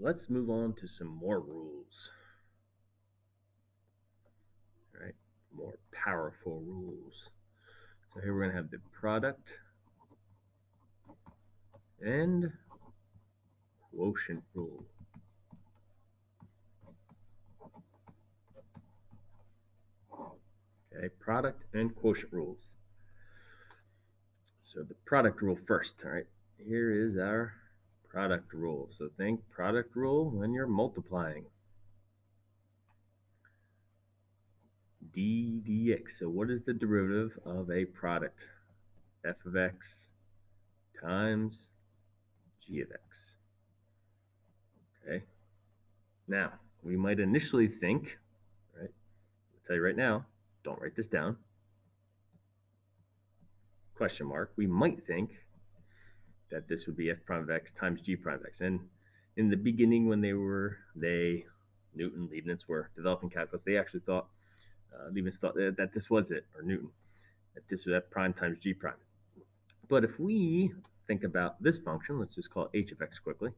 let's move on to some more rules. All right, more powerful rules. So here we're going to have the product and quotient rule. Okay, product and quotient rules. So the product rule first. All right, here is our product rule. So think product rule when you're multiplying. D dx. So what is the derivative of a product? F of x times g of x. Okay. Now, we might initially think, right? I'll tell you right now, don't write this down. Question mark. We might think that this would be f prime of x times g prime of x. And in the beginning, when Newton, Leibniz were developing calculus, they actually thought, Leibniz thought that this was it, or Newton, that this was f prime times g prime. But if we think about this function, let's just call it h of x quickly.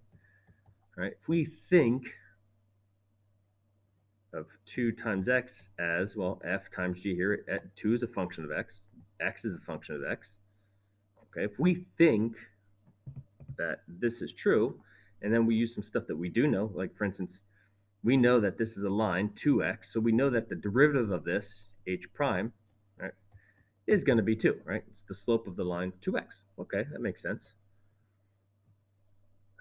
All right, if we think of 2 times x as, well, f times g here, 2 is a function of x is a function of x. Okay, if we think that this is true, and then we use some stuff that we do know, like for instance, we know that this is a line 2x, so we know that the derivative of this, h prime, right, is going to be 2, right? It's the slope of the line 2x. Okay, that makes sense.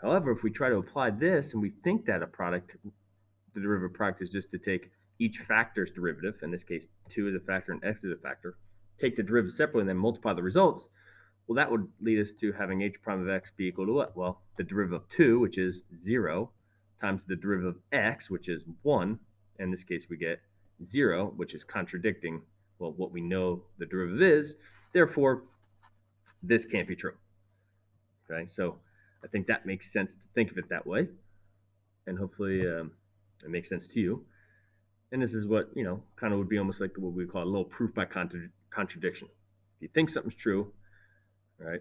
However, if we try to apply this and we think that the derivative product is just to take each factor's derivative, in this case 2 is a factor and x is a factor, take the derivative separately and then multiply the results, well, that would lead us to having h prime of x be equal to what? Well, the derivative of 2, which is 0, times the derivative of x, which is 1. In this case, we get 0, which is contradicting, well, what we know the derivative is. Therefore, this can't be true. Okay, so I think that makes sense to think of it that way. And hopefully it makes sense to you. And this is what, kind of would be almost like what we call a little proof by contradiction. If you think something's true, right,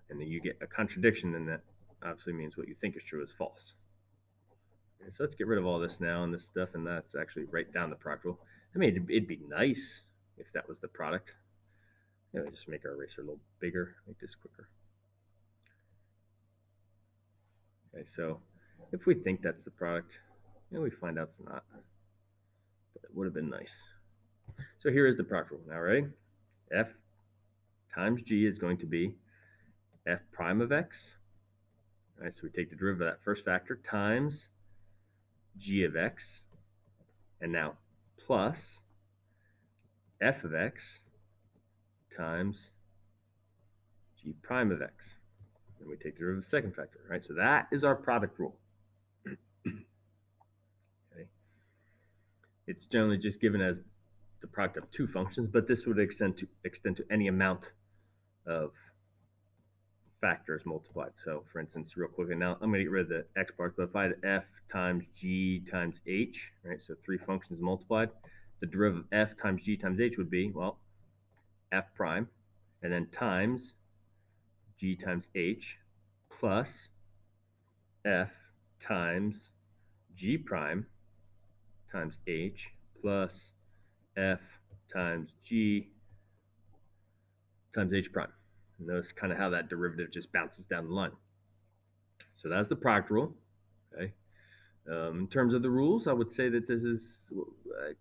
and then you get a contradiction, then that obviously means what you think is true is false. Okay, so let's get rid of all this now and this stuff, and that's actually write down the product rule. I mean, it'd be nice if that was the product. Just make our eraser a little bigger, make this quicker. Okay, so if we think that's the product, we find out it's not. But it would have been nice. So here is the product rule. Now, ready? F times g is going to be f prime of x. All right, so we take the derivative of that first factor times g of x, and now plus f of x times g prime of x. And we take the derivative of the second factor, right? So that is our product rule. Okay. It's generally just given as the product of two functions, but this would extend to any amount of factors multiplied. So for instance, real quickly now, I'm going to get rid of the x part, but if I had f times g times h, right, so three functions multiplied, the derivative of f times g times h would be, well, f prime, and then times g times h plus f times g prime times h plus f times g times h prime. And notice kind of how that derivative just bounces down the line. So that's the product rule. Okay. In terms of the rules, I would say that this is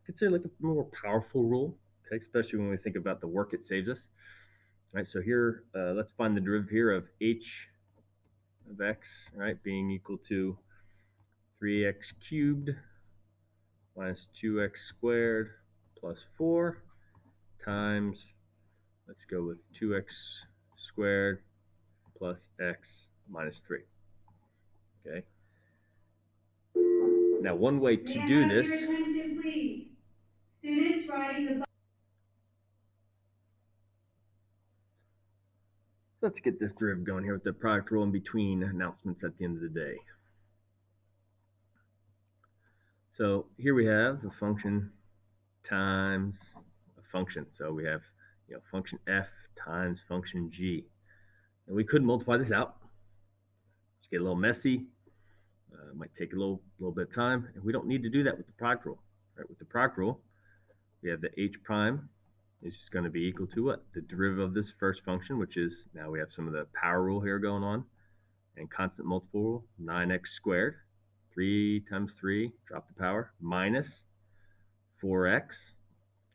considered like a more powerful rule, okay, especially when we think about the work it saves us. All right, so here, let's find the derivative here of h of x, right, being equal to 3x cubed minus 2x squared plus 4 times, let's go with 2x squared plus x minus 3. Okay. Now, one way to do this. Attention, please. Students riding the bus. Let's get this derivative going here with the product rule in between announcements at the end of the day. So here we have a function times a function. So we have function f times function g. And we could multiply this out. Just get a little messy. Might take a little bit of time, and we don't need to do that with the product rule. Right? With the product rule, we have the h prime is just going to be equal to what? The derivative of this first function, which is, now we have some of the power rule here going on, and constant multiple rule, 9x squared, 3 times 3, drop the power, minus 4x,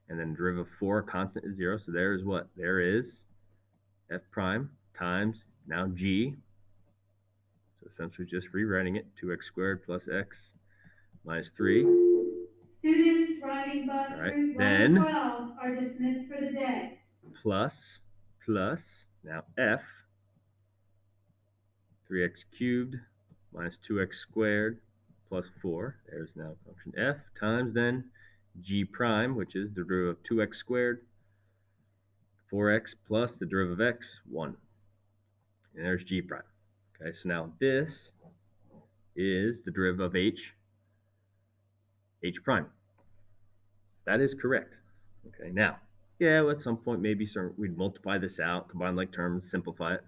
and then derivative of 4, constant is 0, so there is what? There is f prime times, now g, so essentially just rewriting it, 2x squared plus x minus 3. Students riding bus All right, route then 112 are dismissed for the day. plus, now f, 3x cubed minus 2x squared plus 4. There's now function f times then g prime, which is the derivative of 2x squared, 4x plus the derivative of x, 1. And there's g prime. Okay, so now this is the derivative of h prime. That is correct. Okay, now, yeah, at some point maybe we'd multiply this out, combine like terms, simplify it.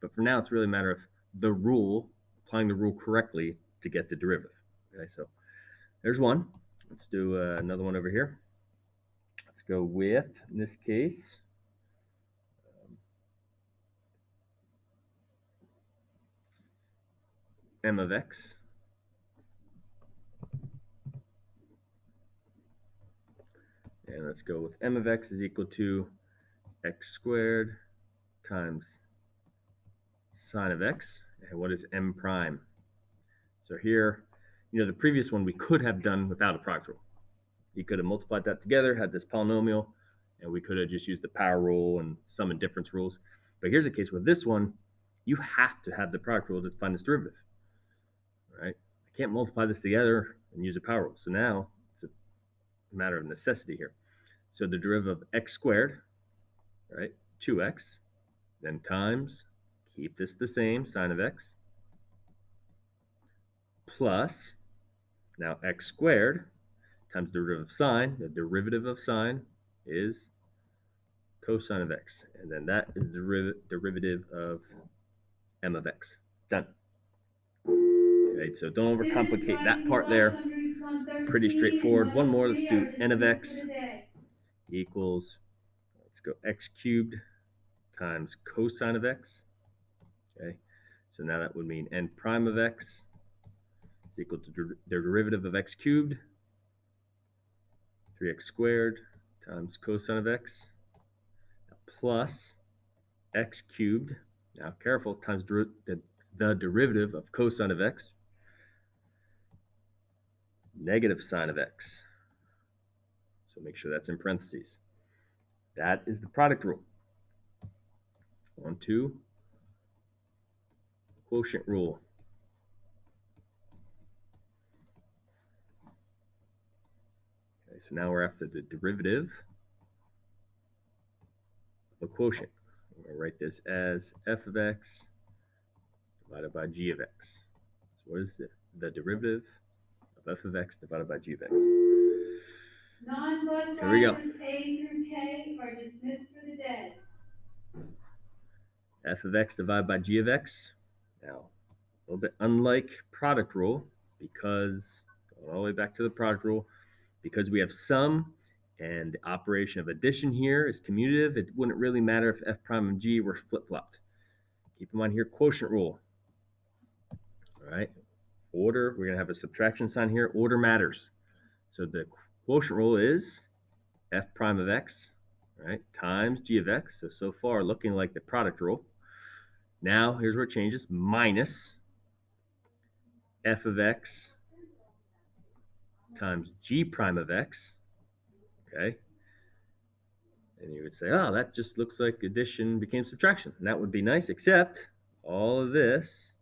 But for now, it's really a matter of the rule, applying the rule correctly to get the derivative. Okay, so there's one. Let's do another one over here. Let's go with, in this case, m of x. And let's go with m of x is equal to x squared times sine of x. And what is m prime? So here, the previous one we could have done without a product rule. You could have multiplied that together, had this polynomial, and we could have just used the power rule and sum and difference rules. But here's a case where this one, you have to have the product rule to find this derivative. Right? I can't multiply this together and use a power rule. So now it's a matter of necessity here. So the derivative of x squared, right, 2x, then times, keep this the same, sine of x, plus, now x squared times the derivative of sine. The derivative of sine is cosine of x. And then that is the derivative of m of x. Done. Okay, so don't overcomplicate that part there. Pretty straightforward. One more. Let's do n of x equals, let's go x cubed times cosine of x. Okay, so now that would mean n prime of x is equal to the derivative of x cubed, 3x squared times cosine of x, plus x cubed, now careful, times the derivative of cosine of x, negative sine of x. So make sure that's in parentheses. That is the product rule. On to quotient rule. Okay, so now we're after the derivative of a quotient. I'm going to write this as f of x divided by g of x. So what is the derivative of f of x divided by g of x? Non-bus Here we go. drivers A through K are dismissed for the day. F of x divided by g of x. Now, a little bit unlike product rule, because going all the way back to the product rule, because we have sum and the operation of addition here is commutative, it wouldn't really matter if f prime and g were flip-flopped. Keep in mind here, quotient rule. All right, order, we're going to have a subtraction sign here. Order matters. So the quotient rule is f prime of x, right, times g of x. So far, looking like the product rule. Now, here's where it changes, minus f of x times g prime of x, okay? And you would say, oh, that just looks like addition became subtraction. And that would be nice, except all of this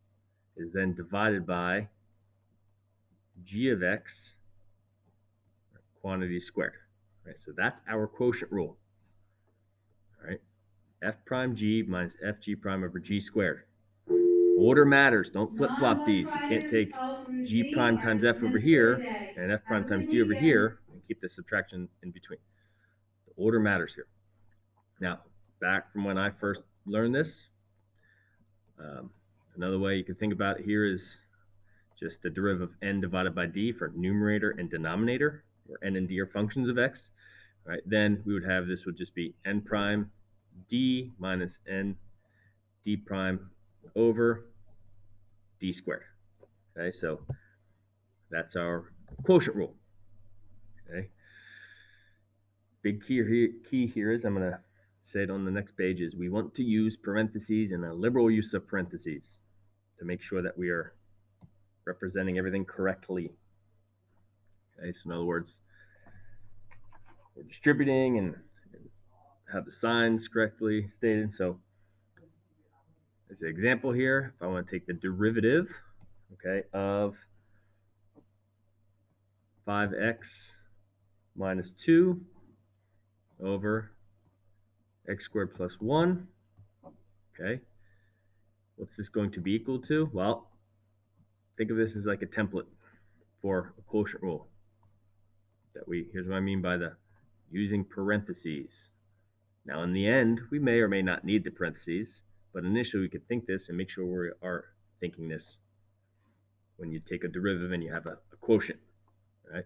is then divided by g of x quantity squared. Right, so that's our quotient rule. All right, f prime g minus f g prime over g squared. Order matters. Don't flip-flop these. You can't take g prime times f over here and f prime times g over here and keep the subtraction in between. The order matters here. Now, back from when I first learned this, another way you can think about it here is just the derivative of n divided by d for numerator and denominator, where n and d are functions of x. All right, then we would have this would just be n prime d minus n d prime over d squared. Okay, so that's our quotient rule. Okay, big key here is, I'm going to say it on the next page, is we want to use parentheses and a liberal use of parentheses to make sure that we are representing everything correctly. Okay, so in other words, we're distributing and have the signs correctly stated. So as an example here, if I want to take the derivative, okay, of 5x minus 2 over x squared plus 1, okay, what's this going to be equal to? Well, think of this as like a template for a quotient rule. Here's what I mean by the using parentheses. Now, in the end, we may or may not need the parentheses, but initially we could think this and make sure we are thinking this when you take a derivative and you have a quotient. All right.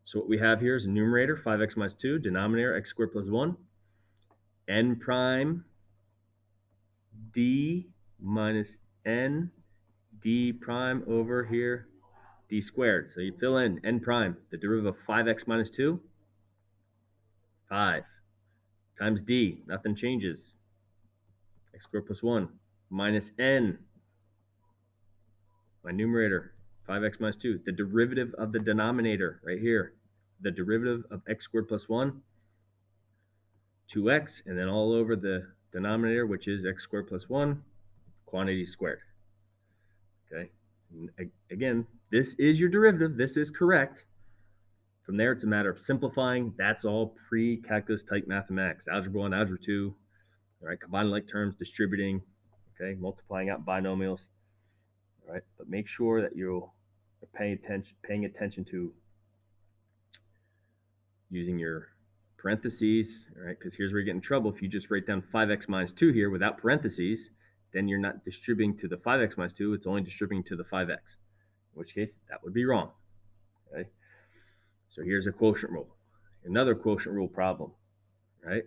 So what we have here is a numerator, 5x minus 2, denominator, x squared plus 1, n prime d minus n d prime over here, d squared. So you fill in n prime, the derivative of 5x minus 2, 5, times d, nothing changes, x squared plus 1, minus n, my numerator, 5x minus 2, the derivative of the denominator right here, the derivative of x squared plus 1, 2x, and then all over the denominator, which is x squared plus 1, quantity squared. Okay. Again, this is your derivative. This is correct. From there, it's a matter of simplifying. That's all pre-calculus type mathematics, algebra 1, algebra 2, all right, combining like terms, distributing, okay, multiplying out binomials, all right, but make sure that you're paying attention to using your parentheses, all right, because here's where you get in trouble. If you just write down 5x minus 2 here without parentheses, then you're not distributing to the 5x minus 2, it's only distributing to the 5x, in which case that would be wrong, okay? So here's a quotient rule, another quotient rule problem, right?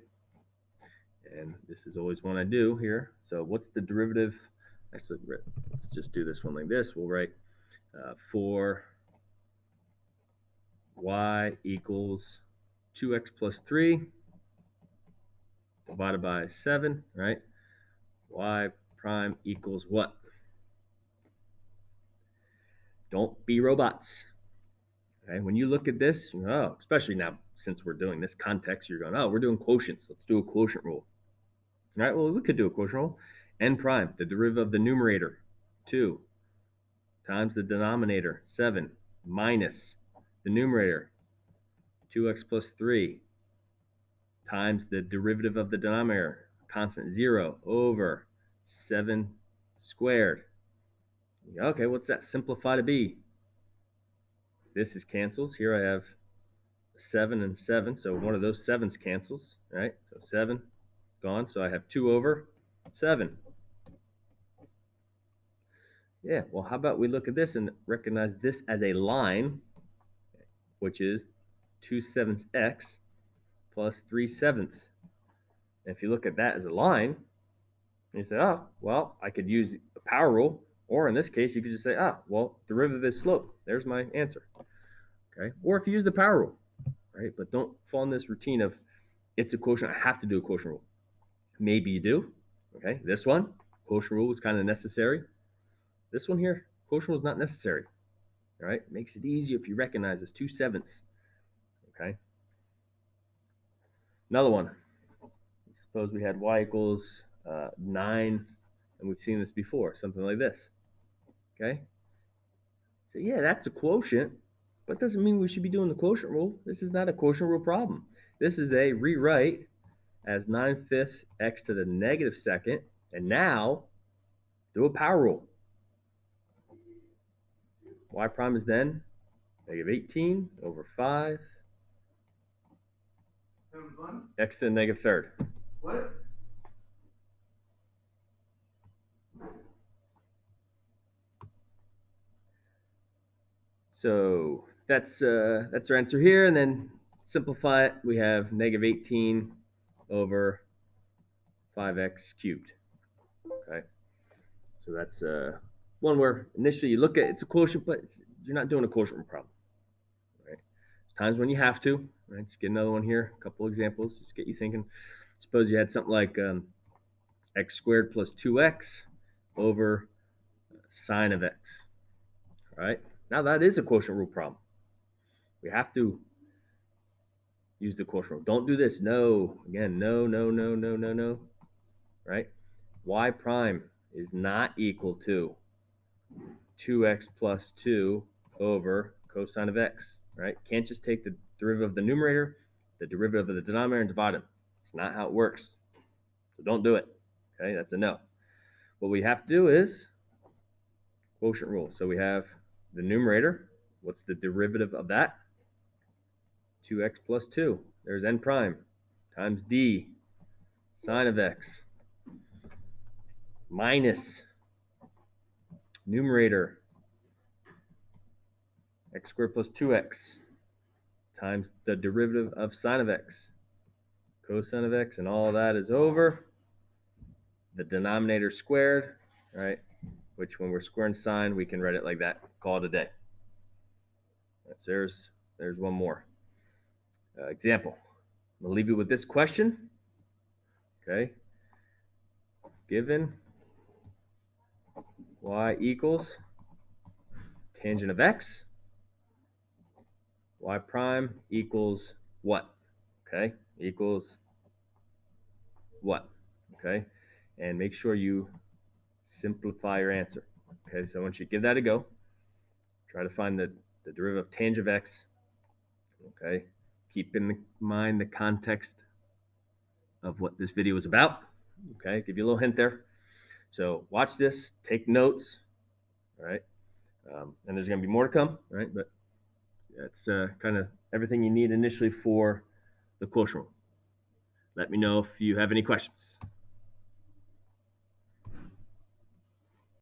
And this is always one I do here. So what's the derivative? Actually, let's just do this one like this. We'll write 4 y equals 2x plus 3 divided by 7, right? Y prime equals what? Don't be robots. Okay, when you look at this, especially now since we're doing this context, you're going, we're doing quotients. Let's do a quotient rule. All right, well, we could do a quotient rule. N prime, the derivative of the numerator, 2, times the denominator, 7, minus the numerator, 2x plus 3, times the derivative of the denominator, constant, 0, over 7 squared. Okay, what's that simplify to be? This is cancels. Here I have 7 and 7, so one of those 7's cancels, right? So 7 gone, so I have 2 over 7. Yeah, well, how about we look at this and recognize this as a line, which is 2/7 x plus 3/7. And if you look at that as a line, you say, well, I could use a power rule, or in this case, you could just say, well, derivative is slope. There's my answer. Okay, or if you use the power rule, right? But don't fall in this routine of it's a quotient, I have to do a quotient rule. Maybe you do. Okay, this one, quotient rule was kind of necessary. This one here, quotient rule is not necessary. All right, makes it easier if you recognize it's 2/7. Okay. Another one. Suppose we had y equals 9, and we've seen this before, something like this. Okay. So yeah, that's a quotient, but doesn't mean we should be doing the quotient rule. This is not a quotient rule problem. This is a rewrite as 9/5 x to the negative second, and now do a power rule. Y prime is then negative 18 over 5 x to the negative third. What? So that's our answer here, and then simplify it. We have negative 18 over 5x cubed. Okay, so that's one where initially you look at it's a quotient, but you're not doing a quotient problem. Right? There's times when you have to. Right? Let's get another one here. A couple examples. Just get you thinking. Suppose you had something like x squared plus 2x over sine of x. All right. Now that is a quotient rule problem. We have to use the quotient rule. Don't do this. No. Again, no, no, no, no, no, no. Right? Y prime is not equal to 2x plus 2 over cosine of x. Right? Can't just take the derivative of the numerator, the derivative of the denominator, and divide them. It's not how it works. So don't do it. Okay, that's a no. What we have to do is quotient rule. So we have the numerator. What's the derivative of that? 2x plus 2. There's n prime times d sine of x minus numerator x squared plus 2x times the derivative of sine of x cosine of x, and all of that is over the denominator squared, right? Which when we're squaring sine, we can write it like that. Call it a day. So there's one more example. I'm gonna leave you with this question. Okay. Given y equals tangent of x, y prime equals what? Okay. Equals what? Okay. And make sure you simplify your answer. Okay. So once you give that a go, try to find the derivative of tangent of x. Okay. Keep in mind the context of what this video is about. Okay. Give you a little hint there. So watch this, take notes. All right. And there's going to be more to come. All right. But that's kind of everything you need initially for the quotient rule. Let me know if you have any questions.